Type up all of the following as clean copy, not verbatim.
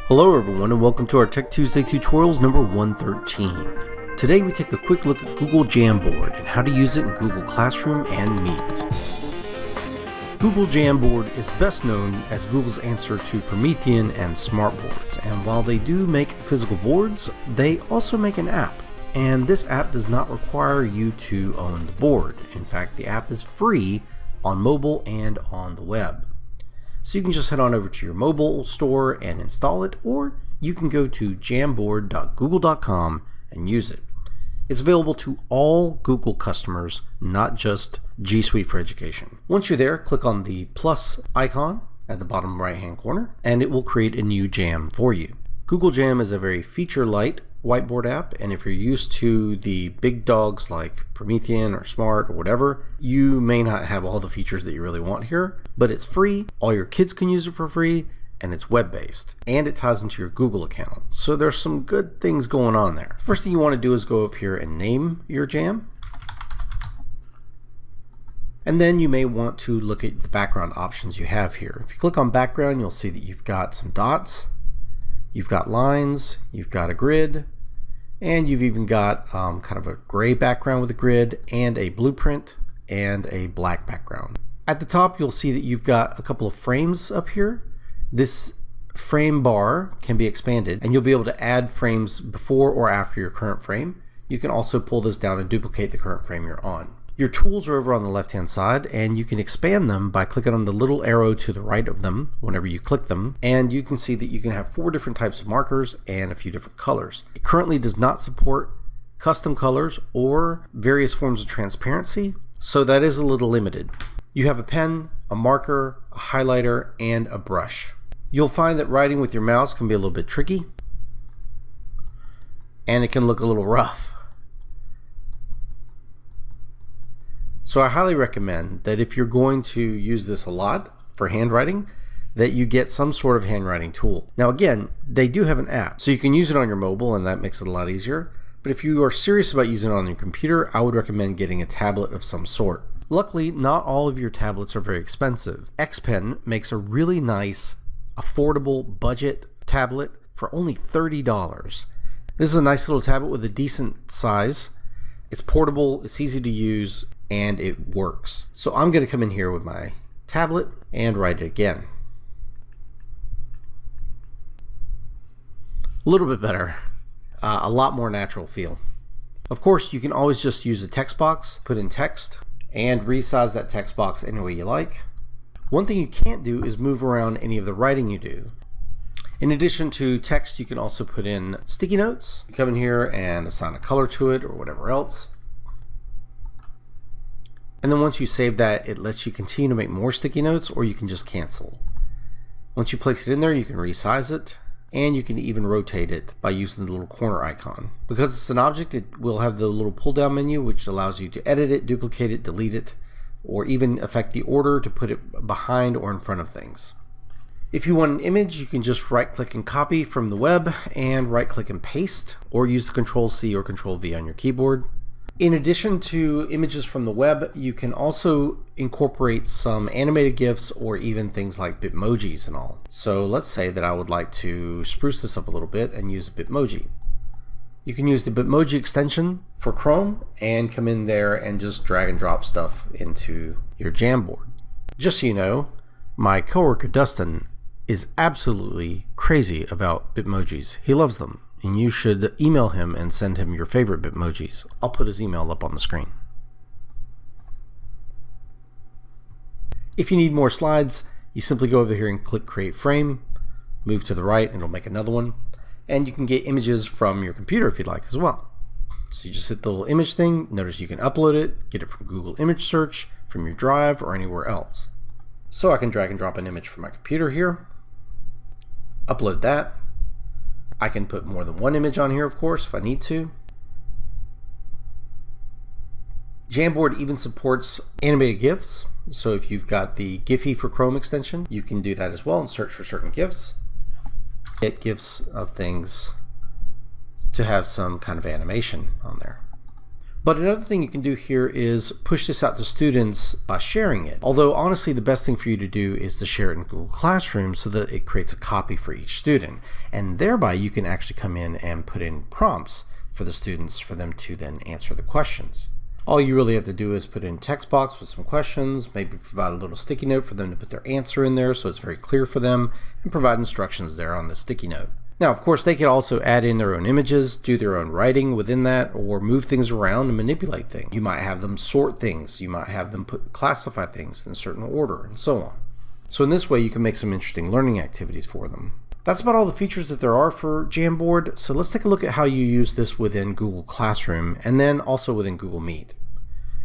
Hello everyone and welcome to our Tech Tuesday tutorials number 113. Today we take a quick look at Google Jamboard and how to use it in Google Classroom and Meet. Google Jamboard is best known as Google's answer to Promethean and Smartboards, and while they do make physical boards, they also make an app. And this app does not require you to own the board. In fact, the app is free on mobile and on the web. So you can just head on over to your mobile store and install it, or you can go to jamboard.google.com and use it. It's available to all Google customers, not just G Suite for Education. Once you're there, click on the plus icon at the bottom right hand corner, and it will create a new Jam for you. Google Jam is a very feature-light whiteboard app, and if you're used to the big dogs like Promethean or Smart or whatever, you may not have all the features that you really want here, but it's free, all your kids can use it for free, and it's web-based, and it ties into your Google account. So there's some good things going on there. First thing you want to do is go up here and name your Jam. And then you may want to look at the background options you have here. If you click on background, you'll see that you've got some dots, you've got lines, you've got a grid, and you've even got kind of a gray background with a grid and a blueprint and a black background. At the top, you'll see that you've got a couple of frames up here. This frame bar can be expanded, and you'll be able to add frames before or after your current frame. You can also pull this down and duplicate the current frame you're on. Your tools are over on the left-hand side, and you can expand them by clicking on the little arrow to the right of them whenever you click them, and you can see that you can have 4 different types of markers and a few different colors. It currently does not support custom colors or various forms of transparency, so that is a little limited. You have a pen, a marker, a highlighter, and a brush. You'll find that writing with your mouse can be a little bit tricky, and it can look a little rough. So I highly recommend that if you're going to use this a lot for handwriting, that you get some sort of handwriting tool. Now again, they do have an app, so you can use it on your mobile, and that makes it a lot easier. But if you are serious about using it on your computer, I would recommend getting a tablet of some sort. Luckily, not all of your tablets are very expensive. XPen makes a really nice, affordable budget tablet for only $30. This is a nice little tablet with a decent size. It's portable, it's easy to use, and it works. So I'm going to come in here with my tablet and write it again. A little bit better, a lot more natural feel. Of course, you can always just use a text box, put in text, and resize that text box any way you like. One thing you can't do is move around any of the writing you do. In addition to text, you can also put in sticky notes. You come in here and assign a color to it or whatever else. And then once you save that, it lets you continue to make more sticky notes, or you can just cancel. Once you place it in there, you can resize it, and you can even rotate it by using the little corner icon. Because it's an object, it will have the little pull down menu, which allows you to edit it, duplicate it, delete it, or even affect the order to put it behind or in front of things. If you want an image, you can just right click and copy from the web, and right click and paste, or use the Control-C or Control-V on your keyboard. In addition to images from the web, you can also incorporate some animated GIFs or even things like Bitmojis and all. So let's say that I would like to spruce this up a little bit and use a Bitmoji. You can use the Bitmoji extension for Chrome and come in there and just drag and drop stuff into your Jamboard. Just so you know, my coworker Dustin is absolutely crazy about Bitmojis. He loves them. And you should email him and send him your favorite Bitmojis. I'll put his email up on the screen. If you need more slides, you simply go over here and click Create Frame, move to the right, and it'll make another one. And you can get images from your computer if you'd like as well. So you just hit the little image thing. Notice you can upload it, get it from Google Image Search, from your drive, or anywhere else. So I can drag and drop an image from my computer here, upload that. I can put more than one image on here, of course, if I need to. Jamboard even supports animated GIFs. So if you've got the Giphy for Chrome extension, you can do that as well and search for certain GIFs. Get GIFs of things to have some kind of animation on there. But another thing you can do here is push this out to students by sharing it. Although honestly, the best thing for you to do is to share it in Google Classroom so that it creates a copy for each student. And thereby you can actually come in and put in prompts for the students for them to then answer the questions. All you really have to do is put in a text box with some questions, maybe provide a little sticky note for them to put their answer in there so it's very clear for them, and provide instructions there on the sticky note. Now, of course, they could also add in their own images, do their own writing within that, or move things around and manipulate things. You might have them sort things. You might have them classify things in a certain order, and so on. So in this way, you can make some interesting learning activities for them. That's about all the features that there are for Jamboard. So let's take a look at how you use this within Google Classroom, and then also within Google Meet.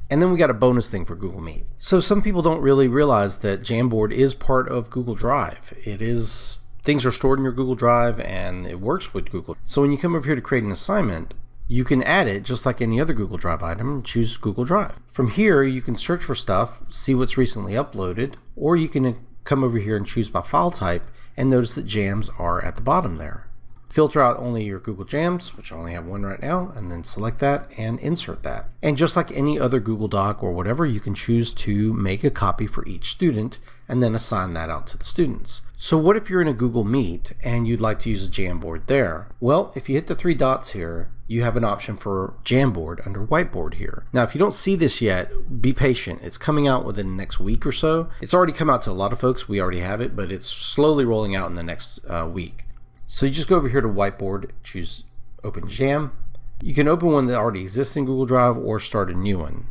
And then we got a bonus thing for Google Meet. So some people don't really realize that Jamboard is part of Google Drive. Things are stored in your Google Drive and it works with Google. So when you come over here to create an assignment, you can add it just like any other Google Drive item and choose Google Drive. From here, you can search for stuff, see what's recently uploaded, or you can come over here and choose by file type and notice that jams are at the bottom there. Filter out only your Google Jams, which I only have one right now, and then select that and insert that. And just like any other Google Doc or whatever, you can choose to make a copy for each student and then assign that out to the students. So what if you're in a Google Meet and you'd like to use a Jamboard there? Well, if you hit the three dots here, you have an option for Jamboard under Whiteboard here. Now, if you don't see this yet, be patient. It's coming out within the next week or so. It's already come out to a lot of folks. We already have it, but it's slowly rolling out in the next week. So you just go over here to Whiteboard, choose Open Jam. You can open one that already exists in Google Drive or start a new one.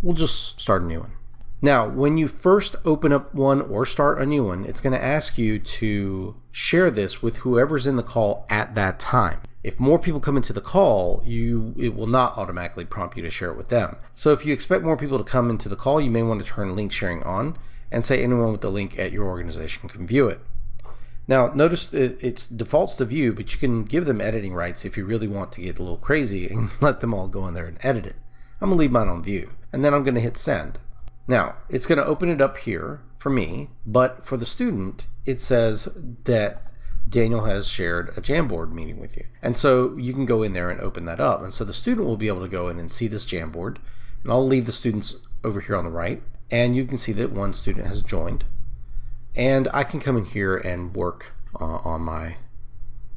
We'll just start a new one. Now, when you first open up one or start a new one, it's going to ask you to share this with whoever's in the call at that time. If more people come into the call, it will not automatically prompt you to share it with them. So if you expect more people to come into the call, you may want to turn link sharing on and say anyone with the link at your organization can view it. Now, notice that it defaults to view, but you can give them editing rights if you really want to get a little crazy and let them all go in there and edit it. I'm going to leave mine on view, and then I'm going to hit send. Now, it's going to open it up here for me, but for the student, it says that Daniel has shared a Jamboard meeting with you. And so you can go in there and open that up. And so the student will be able to go in and see this Jamboard, and I'll leave the students over here on the right, and you can see that one student has joined. And I can come in here and work on my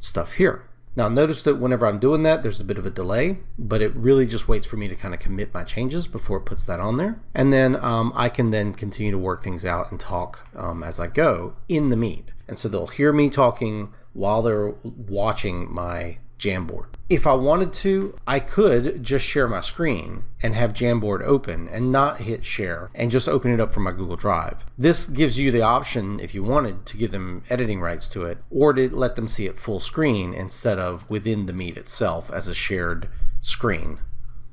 stuff here. Now notice that whenever I'm doing that, there's a bit of a delay, but it really just waits for me to kind of commit my changes before it puts that on there. And then I can then continue to work things out and talk as I go in the Meet. And so they'll hear me talking while they're watching my Jamboard. If I wanted to, I could just share my screen and have Jamboard open and not hit share and just open it up from my Google Drive. This gives you the option, if you wanted, to give them editing rights to it or to let them see it full screen instead of within the Meet itself as a shared screen.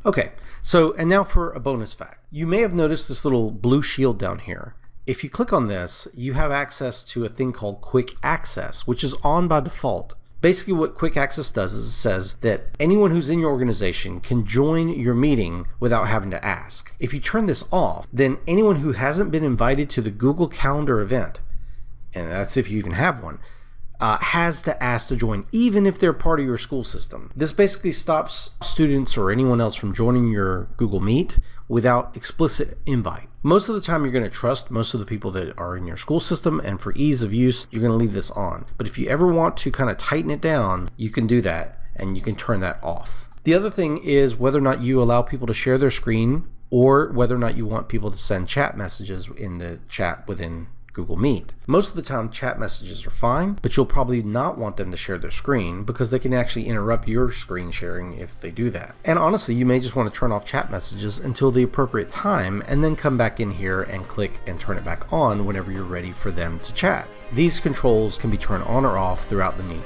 Okay, so and now for a bonus fact. You may have noticed this little blue shield down here. If you click on this, you have access to a thing called Quick Access, which is on by default. Basically what Quick Access does is it says that anyone who's in your organization can join your meeting without having to ask. If you turn this off, then anyone who hasn't been invited to the Google Calendar event, and that's if you even have one, has to ask to join, even if they're part of your school system. This basically stops students or anyone else from joining your Google Meet without explicit invite. Most of the time, you're going to trust most of the people that are in your school system, and for ease of use, you're going to leave this on. But if you ever want to kind of tighten it down, you can do that, and you can turn that off. The other thing is whether or not you allow people to share their screen, or whether or not you want people to send chat messages in the chat within Google Meet. Most of the time chat messages are fine, but you'll probably not want them to share their screen because they can actually interrupt your screen sharing if they do that. And honestly, you may just want to turn off chat messages until the appropriate time and then come back in here and click and turn it back on whenever you're ready for them to chat. These controls can be turned on or off throughout the Meet.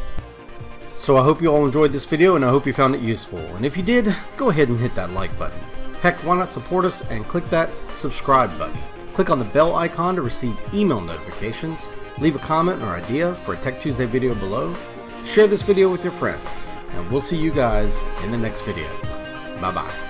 So I hope you all enjoyed this video and I hope you found it useful. And if you did, go ahead and hit that like button. Heck, why not support us and click that subscribe button. Click on the bell icon to receive email notifications, leave a comment or idea for a Tech Tuesday video below, share this video with your friends, and we'll see you guys in the next video. Bye-bye.